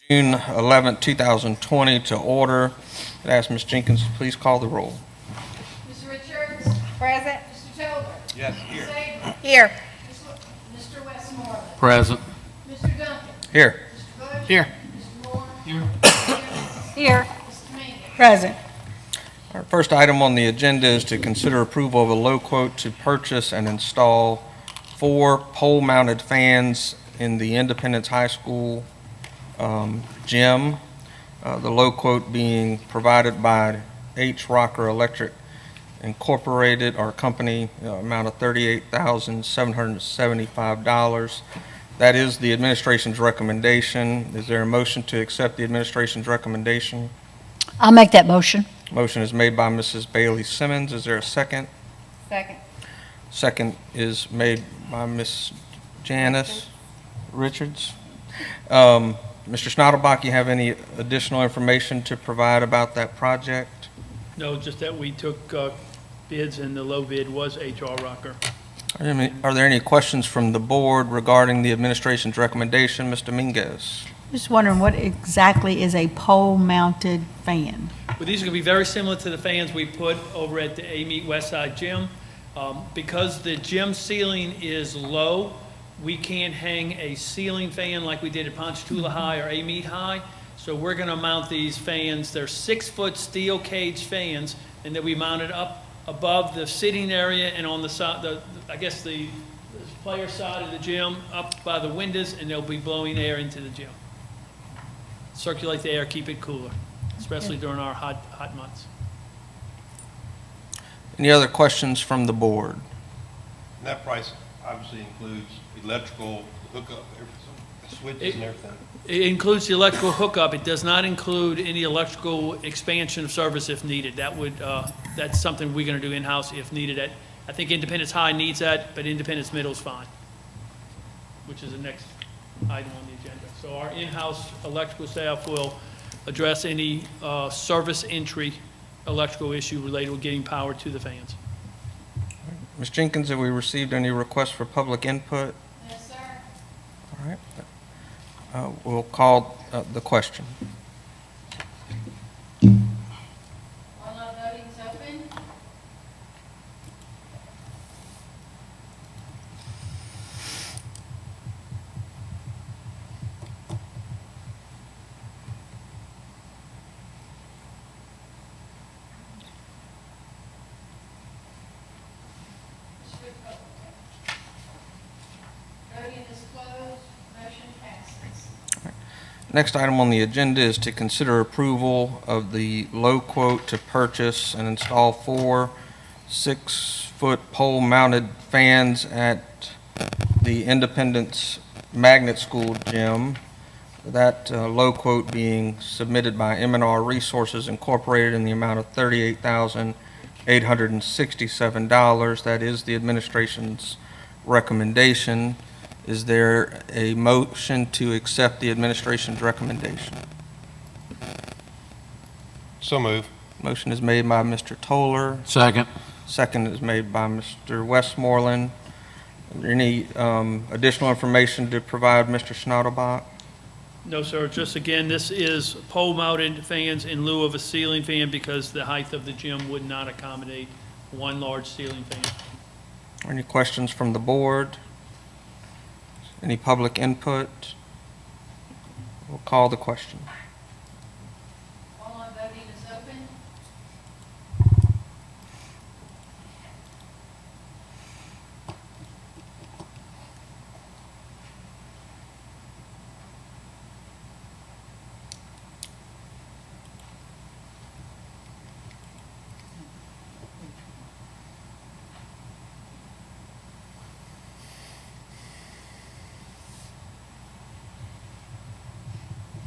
June 11, 2020 to order. I'd ask Ms. Jenkins to please call the roll. Mr. Richards? Present. Mr. Taylor? Yes, here. Mr. Saban? Here. Mr. Westmoreland? Present. Mr. Duncan? Here. Mr. Bush? Here. Mr. Moore? Here. Here. Mr. Mingus? Present. Our first item on the agenda is to consider approval of a low quote to purchase and install 4 pole-mounted fans in the Independence High School gym. The low quote being provided by H. Rocker Electric Incorporated, our company, amount of $38,775. That is the administration's recommendation. Is there a motion to accept the administration's recommendation? I'll make that motion. Motion is made by Mrs. Bailey Simmons. Is there a second? Second. Second is made by Ms. Janice Richards. Mr. Schneiderbach, you have any additional information to provide about that project? No, just that we took bids, and the low bid was HR Rocker. Are there any questions from the board regarding the administration's recommendation? Mr. Mingus. Just wondering, what exactly is a pole-mounted fan? Well, these are going to be very similar to the fans we put over at the A-Meet Westside Gym. Because the gym ceiling is low, we can't hang a ceiling fan like we did at Ponchatoula High or A-Meet High. So we're going to mount these fans. They're 6-foot steel cage fans, and they'll be mounted up above the sitting area and on the side, the player side of the gym, up by the windows, and they'll be blowing air into the gym. Circulate the air, keep it cooler, especially during our hot months. Any other questions from the board? And that price obviously includes electrical hookup, everything, switches and everything. It includes the electrical hookup. It does not include any electrical expansion of service if needed. That's something we're going to do in-house if needed. I think Independence High needs that, but Independence Middle is fine, which is the next item on the agenda. So our in-house electrical staff will address any service entry electrical issue related with getting power to the fans. Ms. Jenkins, have we received any requests for public input? Yes, sir. All right. We'll call the question. Online voting is open. Voting is closed. Motion passes. Next item on the agenda is to consider approval of the low quote to purchase and install 4 6-foot pole-mounted fans at the Independence Magnet School gym. That low quote being submitted by M&R Resources Incorporated in the amount of $38,867. That is the administration's recommendation. Is there a motion to accept the administration's recommendation? So move. Motion is made by Mr. Toller. Second. Second is made by Mr. Westmoreland. Is there any additional information to provide Mr. Schneiderbach? No, sir. Just again, this is pole-mounted fans in lieu of a ceiling fan because the height of the gym would not accommodate one large ceiling fan. Any questions from the board? Any public input? We'll call the question. Online voting is open.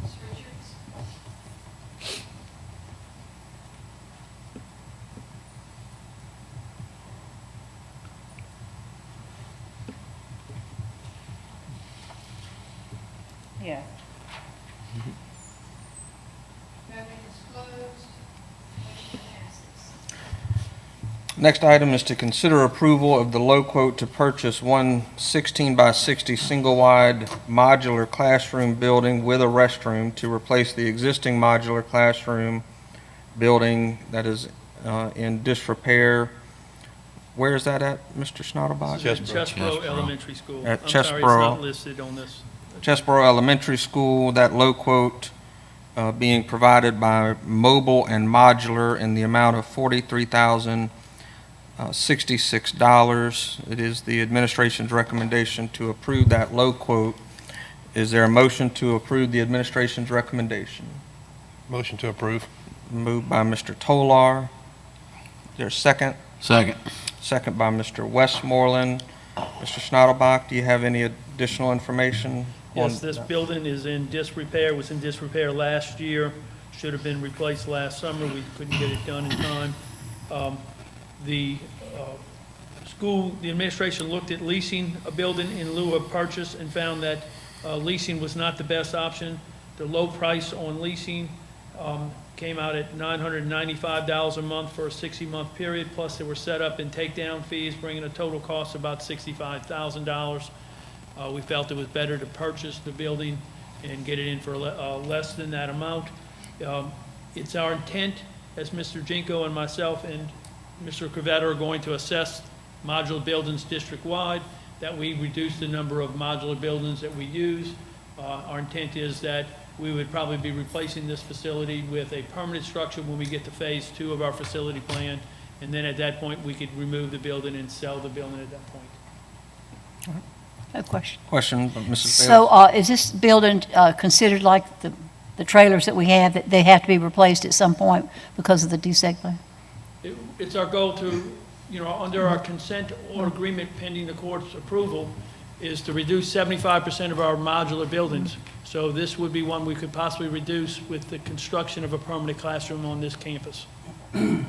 Ms. Richards? Yeah. Voting is closed. Motion passes. Next item is to consider approval of the low quote to purchase one 16 by 60 single-wide modular classroom building with a restroom to replace the existing modular classroom building that is in disrepair. Where is that at, Mr. Schnottelbach? Chesbro Elementary School. At I'm sorry, it's Chesbro. not listed on this. Chesbro Elementary School, that low quote being provided by Mobile and Modular in the amount of $43,066. It is the administration's recommendation to approve that low quote. Is there a motion to approve the administration's recommendation? Motion to approve. Moved by Mr. Tolar. Is there a second? Second. Second by Mr. Westmoreland. Mr. Schnottelbach, do you have any additional information? Yes, on this that? building is in disrepair, was in disrepair last year, should have been replaced last summer, we couldn't get it done in time. The school, the administration looked at leasing a building in lieu of purchase and found that leasing was not the best option. The low price on leasing came out at $995 a month for a 60-month period, plus there were setup and takedown fees, bringing a total cost of about $65,000. We felt it was better to purchase the building and get it in for less than that amount. It's our intent, as Mr. Jinko and myself and Mr. Crevetta are going to assess modular buildings district-wide, that we reduce the number of modular buildings that we use. Our intent is that we would probably be replacing this facility with a permanent structure when we get to phase 2 of our facility plan, and then at that point, we could remove the building and sell the building at that point. No question. Question, Mrs. So Bailey? is this building considered like the trailers that we have, that they have to be replaced at some point because of the DSEC plan? It's our goal to, under our consent or agreement pending the court's approval, is to reduce 75% of our modular buildings. So this would be one we could possibly reduce with the construction of a permanent classroom on this campus. I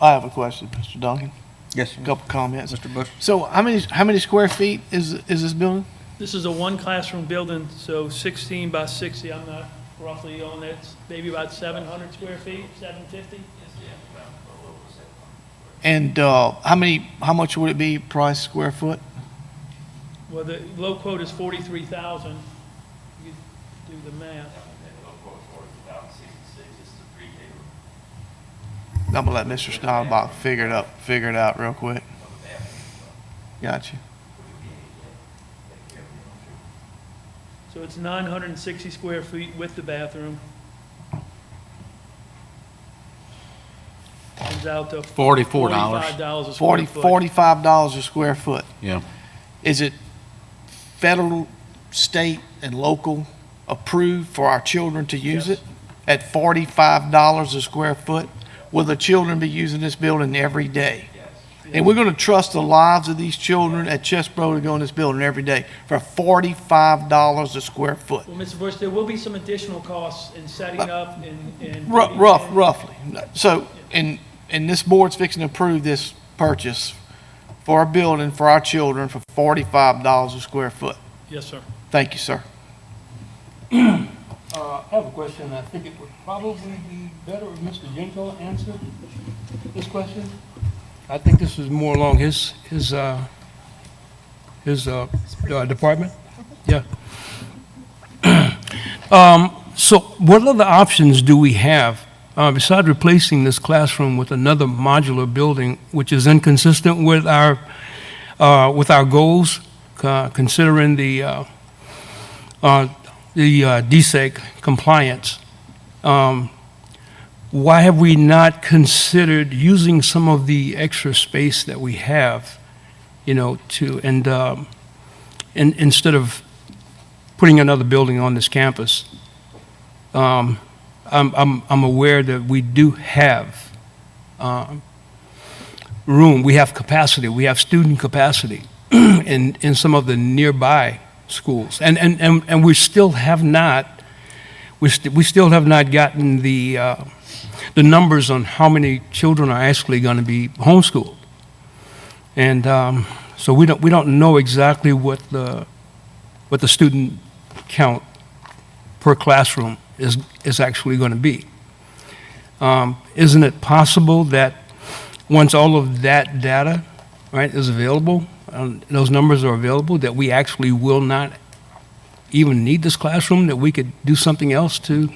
have a question, Mr. Duncan. Yes, A couple comments. Mr. Bush. So how many square feet is this building? This is a one-classroom building, so 16 by 60, I'm not roughly on it, maybe about 700 square feet, 750? And how much would it be price square foot? Well, the low quote is 43,000. You do the math. I'm gonna let Mr. Schneiderbach figure it out real quick. Gotcha. So it's 960 square feet with the bathroom. Comes out to $44. $45 a square foot. $45 a square foot. Yeah. Is it federal, state, and local approved for our children to use Yes. it? At $45 a square foot? Will the children be using this building every day? And we're going to trust the lives of these children at Chesbro to go in this building every day for $45 a square foot. Well, Mr. Bush, there will be some additional costs in setting up and. Roughly. So, and this board's fixing to approve this purchase for a building for our children for $45 a square foot. Yes, sir. Thank you, sir. I have a question. I think it would probably be better if Mr. Jinko answered this question. I think this is more along his department. Yeah. So what other options do we have besides replacing this classroom with another modular building, which is inconsistent with our goals, considering the DSEC compliance? Why have we not considered using some of the extra space that we have, instead of putting another building on this campus? I'm aware that we do have room, we have capacity, we have student capacity in some of the nearby schools, and we still have not gotten the numbers on how many children are actually going to be homeschooled, and so we don't know exactly what the student count per classroom is actually going to be. Isn't it possible that once all of that data, right, is available, those numbers are available, that we actually will not even need this classroom, that we could do something else to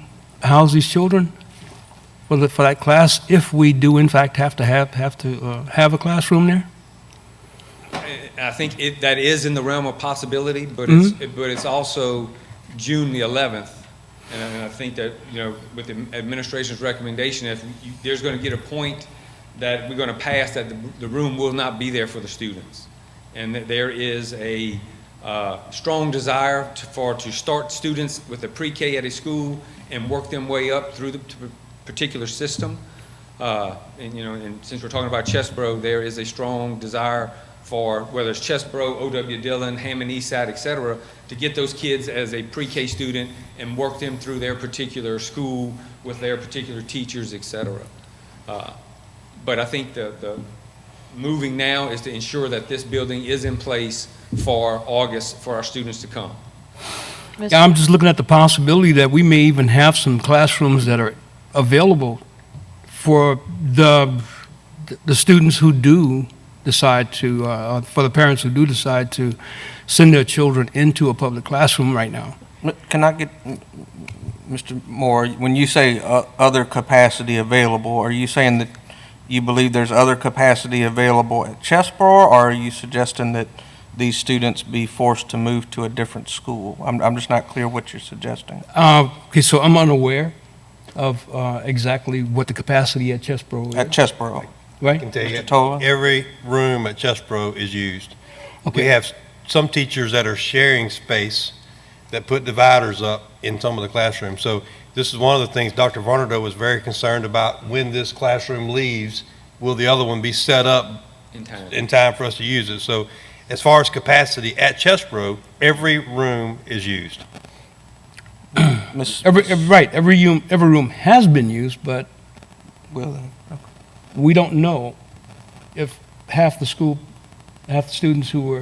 house these children for that class, if we do in fact have to have a classroom there? I think that is in the realm of possibility, but Mm-hmm. it's also June the 11th. And I think that, with the administration's recommendation, if there's going to get a point that we're going to pass that the room will not be there for the students. And that there is a strong desire to start students with the pre-K at a school and work them way up through the particular system. And since we're talking about Chesbro, there is a strong desire for, whether it's Chesbro, O.W. Dillon, Hammond, Eastside, et cetera, to get those kids as a pre-K student and work them through their particular school with their particular teachers, et cetera. But I think the moving now is to ensure that this building is in place for August for our students to come. Yeah, I'm just looking at the possibility that we may even have some classrooms that are available for the students who do decide to, for the parents who do decide to send their children into a public classroom right now. Can I get, Mr. Moore, when you say other capacity available, are you saying that you believe there's other capacity available at Chesbro, or are you suggesting that these students be forced to move to a different school? I'm just not clear what you're suggesting. Okay, so I'm unaware of exactly what the capacity at Chesbro is. At Chesbro, I Right? can tell you, Mr. Tola? every room at Chesbro is used. Okay. We have some teachers that are sharing space that put dividers up in some of the classrooms. So this is one of the things Dr. Varnado was very concerned about. When this classroom leaves, will the other one be set up in time for us to use it? So as far as capacity at Chesbro, every room is used. Every room has been used, but Will, we don't know if half the students who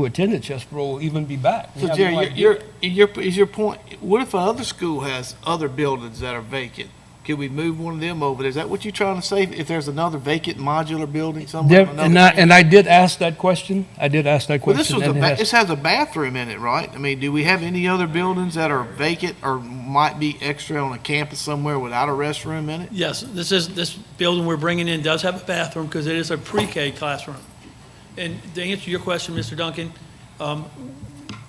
attended Chesbro will even be back. We So have Jerry, no idea. is your point, what if another school has other buildings that are vacant? Could we move one of them over? Is that what you're trying to say? If there's another vacant modular building somewhere? There- and I did ask that question. Well, this was and it has- this has a bathroom in it, right? I mean, do we have any other buildings that are vacant or might be extra on a campus somewhere without a restroom in it? Yes, this building we're bringing in does have a bathroom because it is a pre-K classroom. And to answer your question, Mr. Duncan,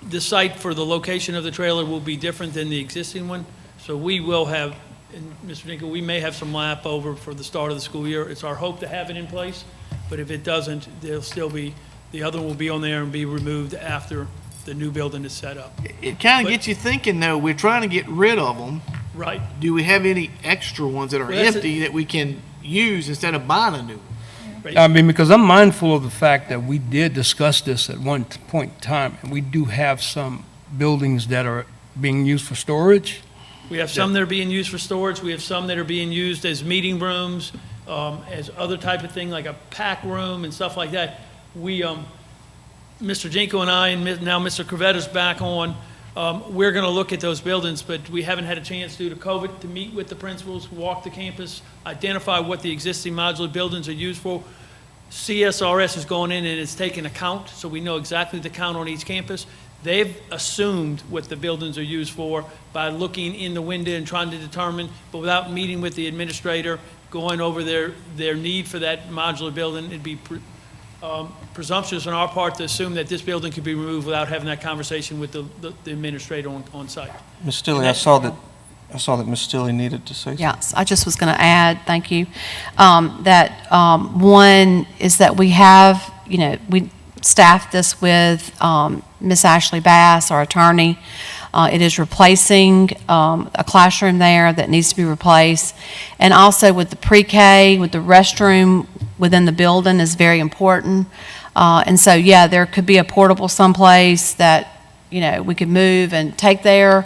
the site for the location of the trailer will be different than the existing one. So we will have, and Mr. Dinkle, we may have some lap over for the start of the school year. It's our hope to have it in place, but if it doesn't, there'll still be, the other one will be on there and be removed after the new building is set up. It kind But- of gets you thinking, though, we're trying to get rid of them. Right. Do we have any extra ones that are Well, that's empty that we can use instead of buying a new one? I mean, because I'm mindful of the fact that we did discuss this at one point in time, and we do have some buildings that are being used for storage. We have some that are being used for storage. We have some that are being used as meeting rooms, as other type of thing, like a pack room and stuff like that. We, Mr. Jinko and I, and now Mr. Crevetta's back on, we're going to look at those buildings, but we haven't had a chance due to COVID to meet with the principals, walk the campus, identify what the existing modular buildings are used for. CSRS is going in and it's taking a count, so we know exactly the count on each campus. They've assumed what the buildings are used for by looking in the window and trying to determine, but without meeting with the administrator, going over their need for that modular building. It'd be presumptuous on our part to assume that this building could be removed without having that conversation with the administrator on site. Ms. Stilley, I saw that Ms. Stilley needed to say something. Yes, I just was going to add, thank you, that one is that we have, we staffed this with Ms. Ashley Bass, our attorney. It is replacing a classroom there that needs to be replaced. And also with the pre-K, with the restroom within the building is very important. And so, yeah, there could be a portable someplace that, we could move and take there,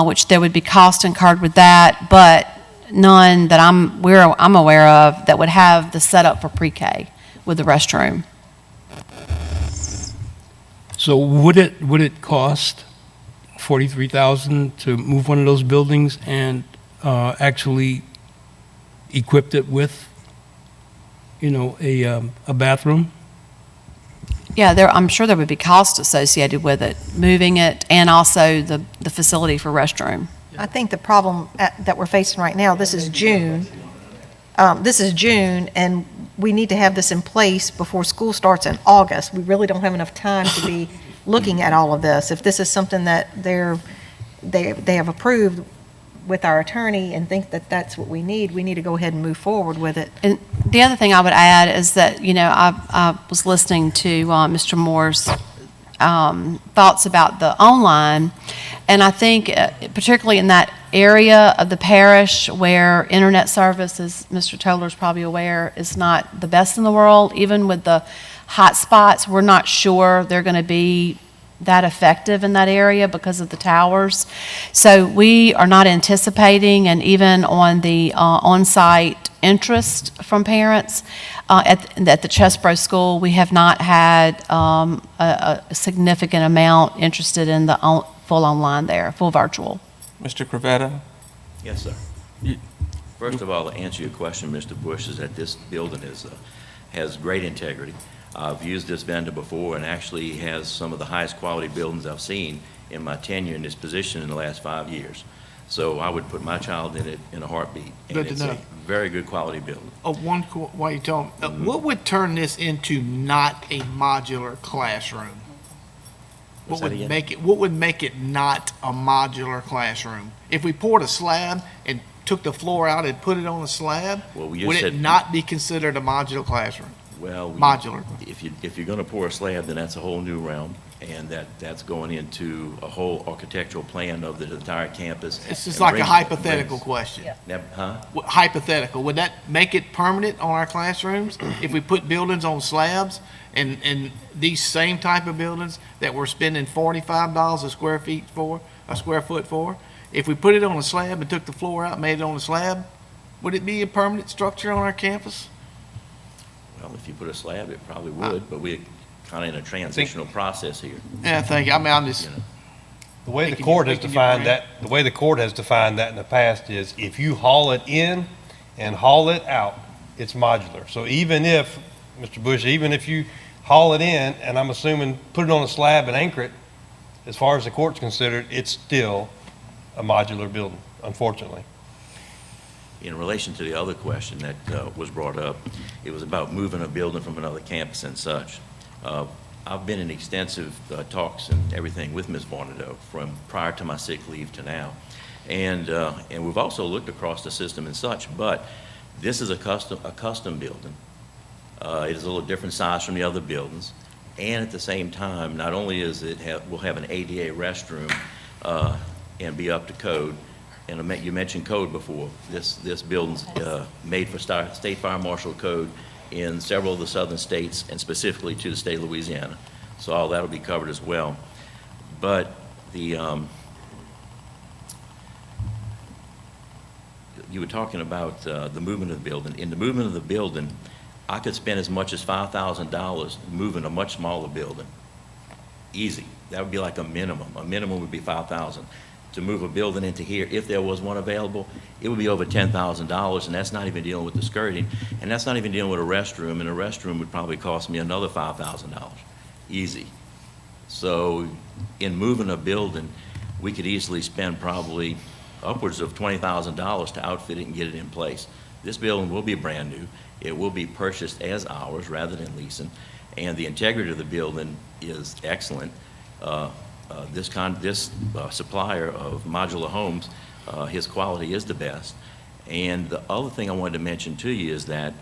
which there would be cost incurred with that, but none that I'm aware of that would have the setup for pre-K with the restroom. So would it cost $43,000 to move one of those buildings and actually equip it with a bathroom? Yeah, I'm sure there would be cost associated with it, moving it, and also the facility for restroom. I think the problem that we're facing right now, this is June. And we need to have this in place before school starts in August. We really don't have enough time to be looking at all of this. If this is something that they have approved with our attorney and think that that's what we need to go ahead and move forward with it. And the other thing I would add is that, I was listening to Mr. Moore's thoughts about the online, and I think particularly in that area of the parish where internet service, as Mr. Toler's probably aware, is not the best in the world, even with the hot spots, we're not sure they're going to be that effective in that area because of the towers. So we are not anticipating, and even on the on-site interest from parents at the Chesbro School, we have not had a significant amount interested in the full online there, full virtual. Mr. Cravetta? Yes, sir. First of all, to answer your question, Mr. Bush, is that this building has great integrity. I've used this vendor before, and actually has some of the highest quality buildings I've seen in my tenure in this position in the last 5 years. So I would put my child in it in a heartbeat. Good to it's know. a very good quality building. While you tell me, what would turn this into not a modular classroom? What's What that would again? make it not a modular classroom? If we poured a slab and took the floor out and put it on a slab, Well, you would it said- not be considered a modular classroom? Well, Modular. if you're going to pour a slab, then that's a whole new realm, and that's going into a whole architectural plan of the entire campus. It's just and like a brings- hypothetical brings- question. Huh? Hypothetical, would that make it permanent on our classrooms if we put buildings on slabs and these same type of buildings that we're spending $45 a square foot for? If we put it on a slab and took the floor out and made it on a slab, would it be a permanent structure on our campus? Well, if you put a slab, it probably would, but we're kind of in a transitional process here. Yeah, thank you. I mean, I'm just, You know. The way the Thinking- court has thinking defined your that, the way the court has defined that in the past is if you haul it in and haul it out, it's modular. So even if, Mr. Bush, even if you haul it in, and I'm assuming put it on a slab and anchor it, as far as the court's considered, it's still a modular building, unfortunately. In relation to the other question that was brought up, it was about moving a building from another campus and such. I've been in extensive talks and everything with Ms. Varnado from prior to my sick leave to now. And we've also looked across the system and such, but this is a custom building. It is a little different size from the other buildings. And at the same time, not only is we'll have an ADA restroom and be up to code. And you mentioned code before. This building's made for state fire marshal code in several of the southern states, and specifically to the state of Louisiana. So all that'll be covered as well. But you were talking about the movement of the building. In the movement of the building, I could spend as much as $5,000 moving a much smaller building. Easy. That would be like a minimum. A minimum would be $5,000. To move a building into here, if there was one available, it would be over $10,000, and that's not even dealing with the skirting, and that's not even dealing with a restroom, and a restroom would probably cost me another $5,000. Easy. So in moving a building, we could easily spend probably upwards of $20,000 to outfit it and get it in place. This building will be brand new. It will be purchased as ours rather than leasing, and the integrity of the building is excellent. This supplier of modular homes, his quality is the best. And the other thing I wanted to mention to you is that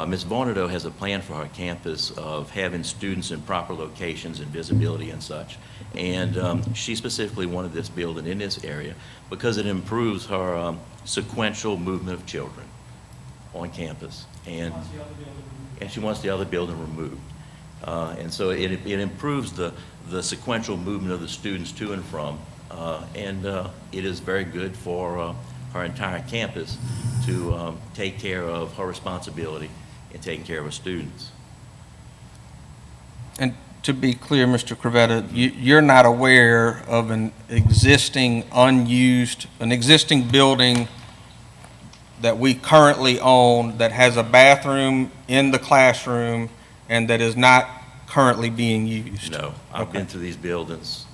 Ms. Varnado has a plan for her campus of having students in proper locations and visibility and such. And she specifically wanted this building in this area because it improves her sequential movement of children on campus. And she wants the other building removed. And so it improves the sequential movement of the students to and from, and it is very good for her entire campus to take care of her responsibility in taking care of her students. And to be clear, Mr. Cravetta, you're not aware of an existing building that we currently own that has a bathroom in the classroom and that is not currently being used? No, I've been Okay. through these buildings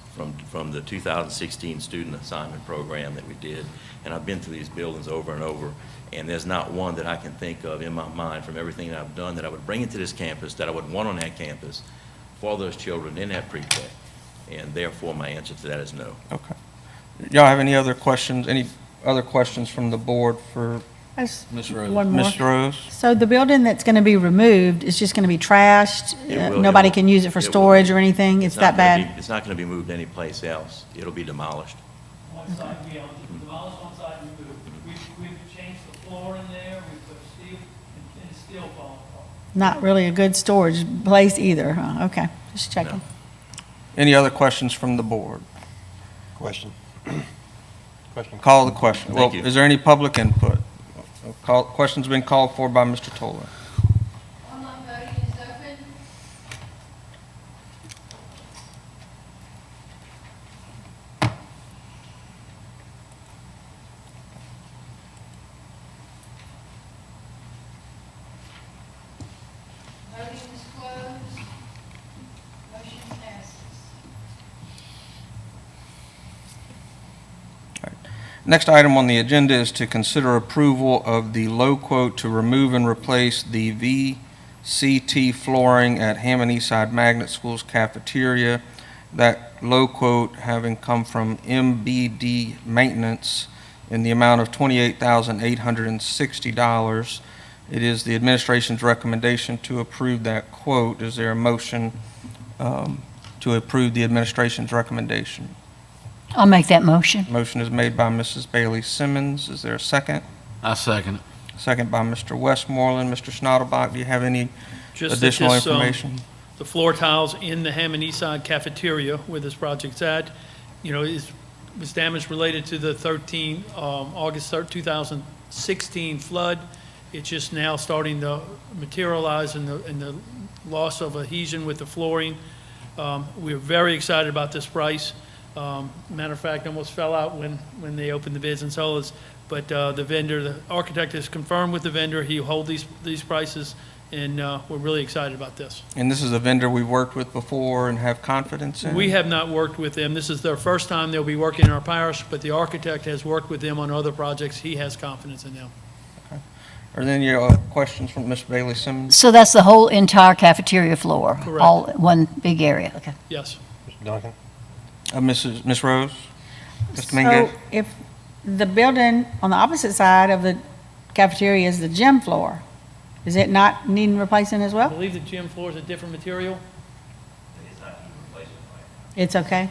from the 2016 student assignment program that we did, and I've been through these buildings over and over, and there's not one that I can think of in my mind from everything that I've done that I would bring into this campus, that I would want on that campus for those children in that pre-K, and therefore my answer to that is no. Okay. Y'all have any other questions, any other questions from the board for Ms. One more. Ms. Rose? So the building that's going to be removed is just going to be trashed? Nobody can use it for storage or anything? It's that bad? It's not going to be moved anyplace else. It'll be demolished. One side, yeah, demolished one side, we moved. We've changed the floor in there, we put steel, and it's still falling apart. Not really a good storage place either, huh? Okay, just checking. Any other questions from the board? Question. Question. Call the question. Thank Well, you. is there any public input? Question's been called for by Mr. Toller. Online voting is open. Voting is closed. Motion passes. Next item on the agenda is to consider approval of the low quote to remove and replace the VCT flooring at Hammond Eastside Magnet School's cafeteria. That low quote having come from MBD Maintenance in the amount of $28,860. It is the administration's recommendation to approve that quote. Is there a motion to approve the administration's recommendation? I'll make that motion. Motion is made by Mrs. Bailey Simmons. Is there a second? I second it. Second by Mr. Westmoreland. Mr. Schnattelbach, do you have any Just that additional this, information? The floor tiles in the Hammond Eastside Cafeteria, where this project's at, was damage related to the August 3rd, 2016 flood. It's just now starting to materialize in the loss of adhesion with the flooring. We're very excited about this price. Matter of fact, almost fell out when they opened the bids and sold us. But the architect has confirmed with the vendor, he'll hold these prices, and we're really excited about this. And this is a vendor we've worked with before and have confidence in? We have not worked with them. This is their first time they'll be working in our parish, but the architect has worked with them on other projects. He has confidence in them. Are there any questions from Ms. Bailey Simmons? So that's the whole entire cafeteria floor? Correct. All one big area? Okay. Yes. Mr. Duncan? Ms. Rose? Mr. Mingus? So if the building on the opposite side of the cafeteria is the gym floor, is it not needing replacing as I well? believe the gym floor is a different material. It's okay?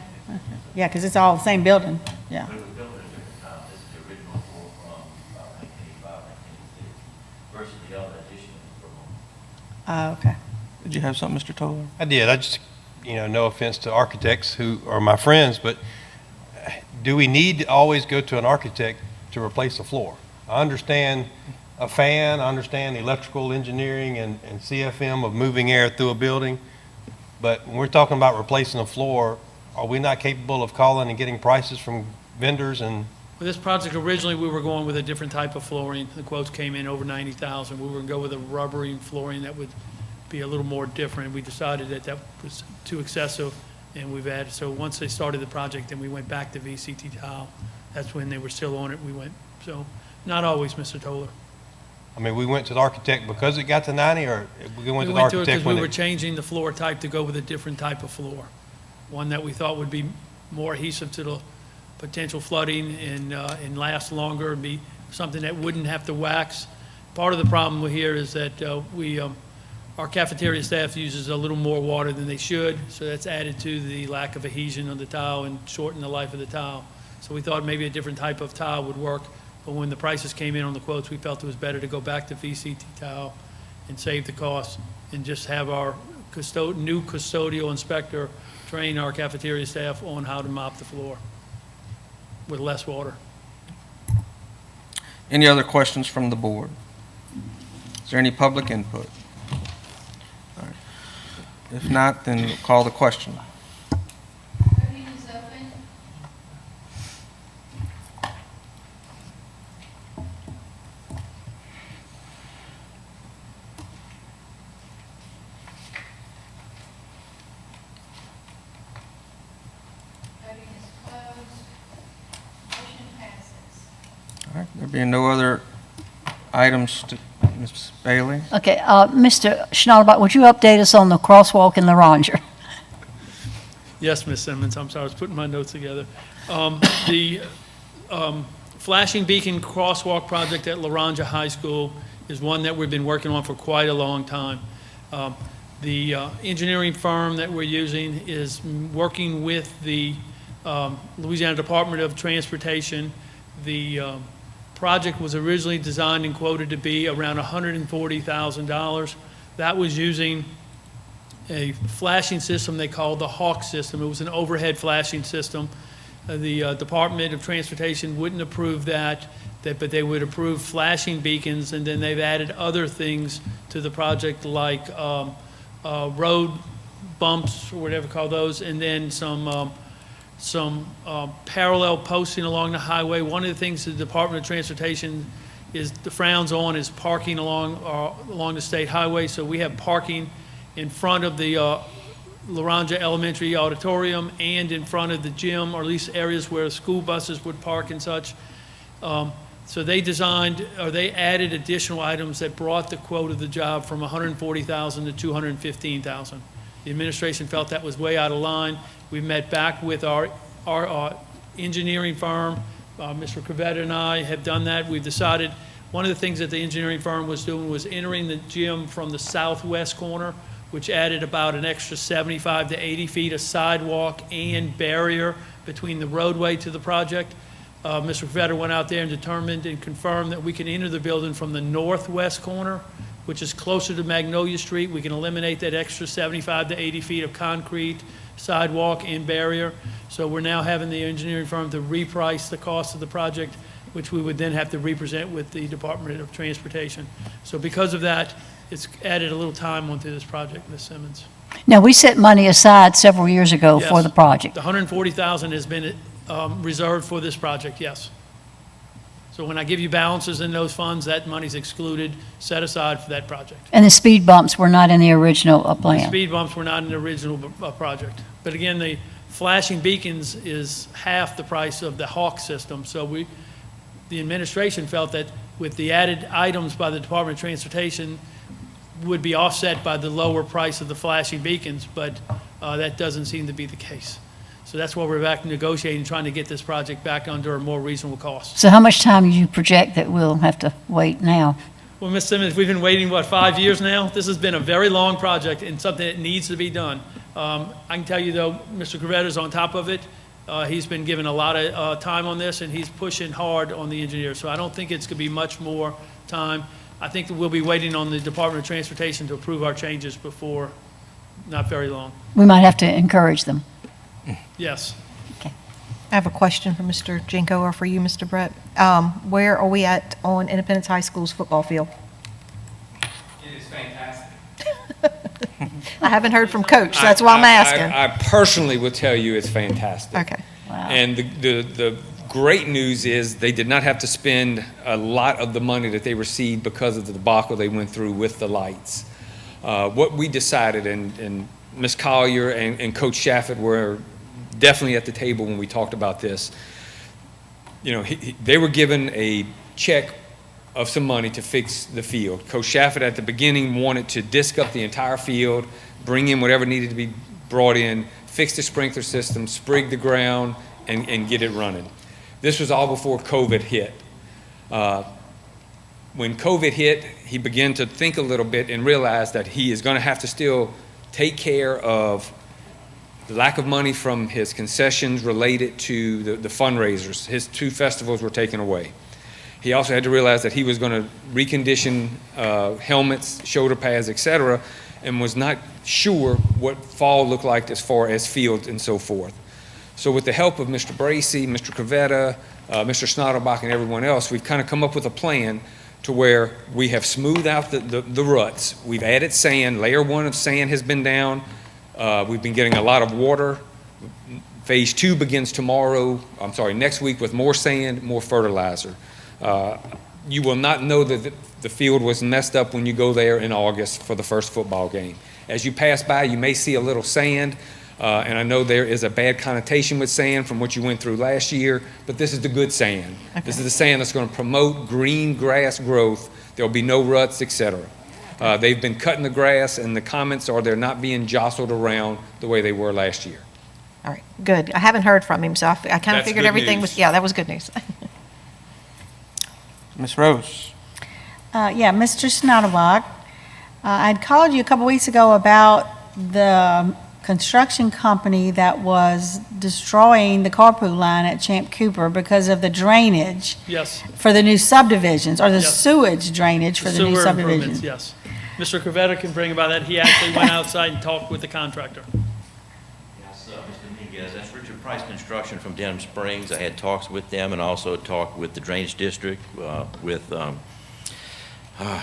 Yeah, because it's all the same building, yeah. But it was built at a different time. This is the original floor from 1985, 1986, versus the other addition from Okay. Did you have something, Mr. Toller? I did. I just, no offense to architects who are my friends, but do we need to always go to an architect to replace a floor? I understand a fan, I understand the electrical engineering and CFM of moving air through a building, but when we're talking about replacing a floor, are we not capable of calling and getting prices from vendors and? With this project, originally, we were going with a different type of flooring. The quotes came in over 90,000. We were going to go with a rubbery flooring that would be a little more different. We decided that was too excessive, and we've added, so once they started the project, then we went back to VCT tile. That's when they were still on it, we went. So, not always, Mr. Toller. I mean, we went to the architect because it got to 90, or we went to the We went to it architect because when we were it? changing the floor type to go with a different type of floor. One that we thought would be more adhesive to the potential flooding and last longer, and be something that wouldn't have to wax. Part of the problem here is that our cafeteria staff uses a little more water than they should, so that's added to the lack of adhesion on the tile and shorten the life of the tile. So we thought maybe a different type of tile would work, but when the prices came in on the quotes, we felt it was better to go back to VCT tile and save the cost and just have our new custodial inspector train our cafeteria staff on how to mop the floor with less water. Any other questions from the board? Is there any public input? All right. If not, then we'll call the question. Voting is open. All right, there being no other items to, Ms. Bailey? Okay, Mr. Schnatterbach, would you update us on the crosswalk in Laranger? Yes, Ms. Simmons, I'm sorry, I was putting my notes together. The flashing beacon crosswalk project at Laranger High School is one that we've been working on for quite a long time. The engineering firm that we're using is working with the Louisiana Department of Transportation. The project was originally designed and quoted to be around $140,000. That was using a flashing system they called the Hawk system. It was an overhead flashing system. The Department of Transportation wouldn't approve that, but they would approve flashing beacons, and then they've added other things to the project like road bumps, or whatever you call those, and then some parallel posting along the highway. One of the things the Department of Transportation is the frowns on is parking along the state highway. So we have parking in front of the Laranger Elementary Auditorium and in front of the gym, or at least areas where school buses would park and such. So they added additional items that brought the quote of the job from $140,000 to $215,000. The administration felt that was way out of line. We met back with our engineering firm. Mr. Crevetta and I have done that. We've decided one of the things that the engineering firm was doing was entering the gym from the southwest corner, which added about an extra 75 to 80 feet of sidewalk and barrier between the roadway to the project. Mr. Crevetta went out there and determined and confirmed that we can enter the building from the northwest corner, which is closer to Magnolia Street. We can eliminate that extra 75 to 80 feet of concrete, sidewalk, and barrier. So we're now having the engineering firm to reprice the cost of the project, which we would then have to represent with the Department of Transportation. So because of that, it's added a little time onto this project, Ms. Simmons. Now, we set money aside several years ago for Yes. the project. The $140,000 has been reserved for this project, yes. So when I give you balances in those funds, that money's excluded, set aside for that project. And the speed bumps were not in the original The plan. speed bumps were not in the original project. But again, the flashing beacons is half the price of the Hawk system. So the administration felt that with the added items by the Department of Transportation would be offset by the lower price of the flashing beacons, but that doesn't seem to be the case. So that's why we're back negotiating, trying to get this project back under a more reasonable cost. So how much time do you project that we'll have to wait now? Well, Ms. Simmons, we've been waiting, 5 years now? This has been a very long project and something that needs to be done. I can tell you, though, Mr. Grevetta's on top of it. He's been given a lot of time on this, and he's pushing hard on the engineer. So I don't think it's going to be much more time. I think that we'll be waiting on the Department of Transportation to approve our changes before not very long. We might have to encourage them. Yes. I have a question for Mr. Jenko or for you, Mr. Brett. Where are we at on Independence High School's football field? It is fantastic. I haven't heard from Coach, that's why I'm asking. I personally will tell you it's fantastic. Okay. And the great news is they did not have to spend a lot of the money that they received because of the debacle they went through with the lights. What we decided, and Ms. Collier and Coach Shaffett were definitely at the table when we talked about this. You know, they were given a check of some money to fix the field. Coach Shaffett at the beginning wanted to disc up the entire field, bring in whatever needed to be brought in, fix the sprinkler system, sprig the ground, and get it running. This was all before COVID hit. When COVID hit, he began to think a little bit and realized that he is going to have to still take care of the lack of money from his concessions related to the fundraisers. His 2 festivals were taken away. He also had to realize that he was going to recondition helmets, shoulder pads, etc., and was not sure what fall looked like as far as fields and so forth. So with the help of Mr. Bracey, Mr. Crevetta, Mr. Schnatterbach, and everyone else, we've kind of come up with a plan to where we have smoothed out the ruts. We've added sand. Layer 1 of sand has been down. We've been getting a lot of water. Phase 2 begins next week with more sand, more fertilizer. You will not know that the field was messed up when you go there in August for the first football game. As you pass by, you may see a little sand. And I know there is a bad connotation with sand from what you went through last year, but this is the good sand. This is the sand that's going to promote green grass growth. There'll be no ruts, et cetera. They've been cutting the grass, and the comments are they're not being jostled around the way they were last year. All right, good. I haven't heard from him, so I kind of That's figured good everything news. was, yeah, that was good news. Ms. Rose? Yeah, Mr. Schneiderbach, I'd called you a couple weeks ago about the construction company that was destroying the carpool line at Champ Cooper because of the drainage Yes. for the new subdivisions, or the Yes. sewage drainage for the new Sewer improvements, subdivisions. yes. Mr. Cravetta can bring about that. He actually went outside and talked with the contractor. Yes, Mr. Dominguez, that's Richard Price Construction from Denham Springs. I had talks with them and also talked with the Drainage District, with,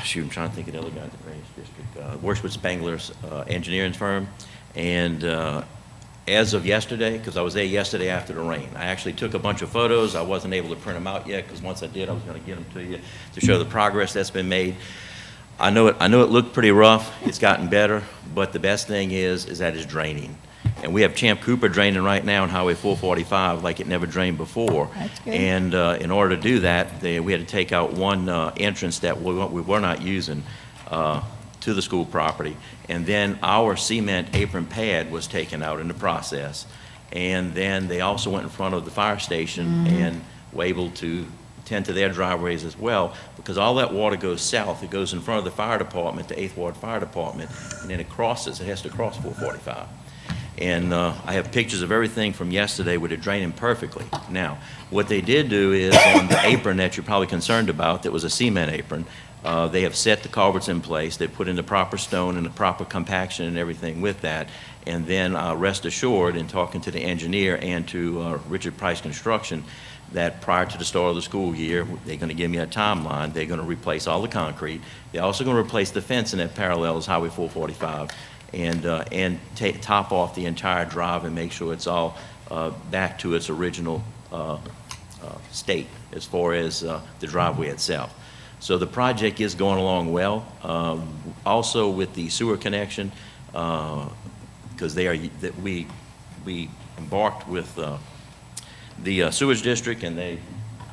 shoot, I'm trying to think of the other guy at the Drainage District. Works with Spangler's engineering firm. And as of yesterday, because I was there yesterday after the rain, I actually took a bunch of photos. I wasn't able to print them out yet, because once I did, I was going to get them to you to show the progress that's been made. I know it looked pretty rough. It's gotten better, but the best thing is that it's draining. And we have Champ Cooper draining right now on Highway 445 like it never drained before. That's good. And in order to do that, we had to take out one entrance that we were not using to the school property. And then our cement apron pad was taken out in the process. And then they also went in front of the fire station and were able to tend to their driveways as well, because all that water goes south. It goes in front of the fire department, the 8th Ward Fire Department, and then it has to cross 445. And I have pictures of everything from yesterday where they're draining perfectly. Now, what they did do is on the apron that you're probably concerned about, that was a cement apron, they have set the culverts in place. They put in the proper stone and the proper compaction and everything with that. And then rest assured, in talking to the engineer and to Richard Price Construction, that prior to the start of the school year, they're going to give me a timeline. They're going to replace all the concrete. They're also going to replace the fencing that parallels Highway 445 and top off the entire drive and make sure it's all back to its original state as far as the driveway itself. So the project is going along well. Also with the sewer connection, because we embarked with the sewage district, and they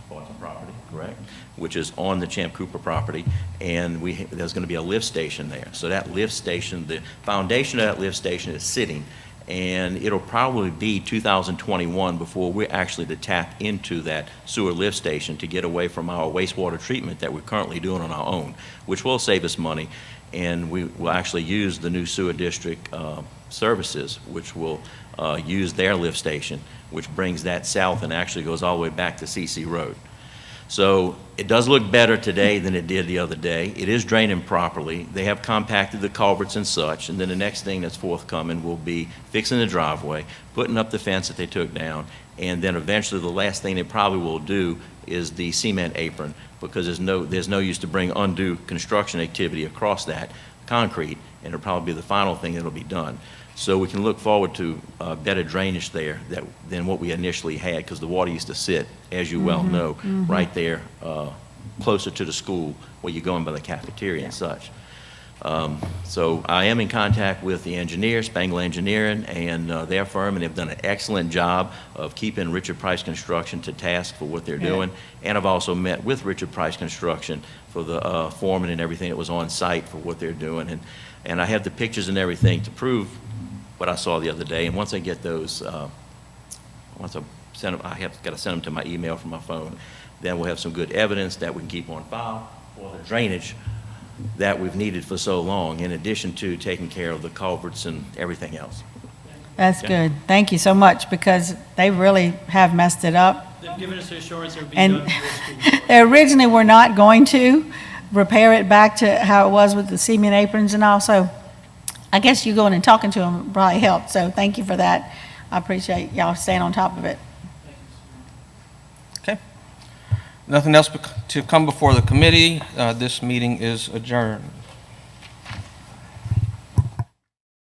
bought the property, correct? Which is on the Champ Cooper property, and there's going to be a lift station there. So that lift station, the foundation of that lift station is sitting, and it'll probably be 2021 before we're actually to tap into that sewer lift station to get away from our wastewater treatment that we're currently doing on our own, which will save us money, and we will actually use the new sewer district services, which will use their lift station, which brings that south and actually goes all the way back to CC Road. So it does look better today than it did the other day. It is draining properly. They have compacted the culverts and such, and then the next thing that's forthcoming will be fixing the driveway, putting up the fence that they took down, and then eventually the last thing they probably will do is the cement apron, because there's no use to bring undue construction activity across that concrete, and it'll probably be the final thing that'll be done. So we can look forward to better drainage there than what we initially had, because the water used to sit, as you well know, right there closer to the school where you're going by the cafeteria and such. So I am in contact with the engineer, Spangler Engineering, and their firm, and they've done an excellent job of keeping Richard Price Construction to task for what they're doing. And I've also met with Richard Price Construction for the foreman and everything that was on site for what they're doing. And I have the pictures and everything to prove what I saw the other day. And once I get those, once I send them, I have got to send them to my email from my phone. Then we'll have some good evidence that we can keep on file for the drainage that we've needed for so long, in addition to taking care of the culverts and everything else. That's good. Thank you so much, because they really have messed it up. They've given us the assurance it would be And done before school. they originally were not going to repair it back to how it was with the cement aprons and all, so I guess you going and talking to them probably helped, so thank you for that. I appreciate y'all staying on top of it. Okay. Nothing else to come before the committee. This meeting is adjourned.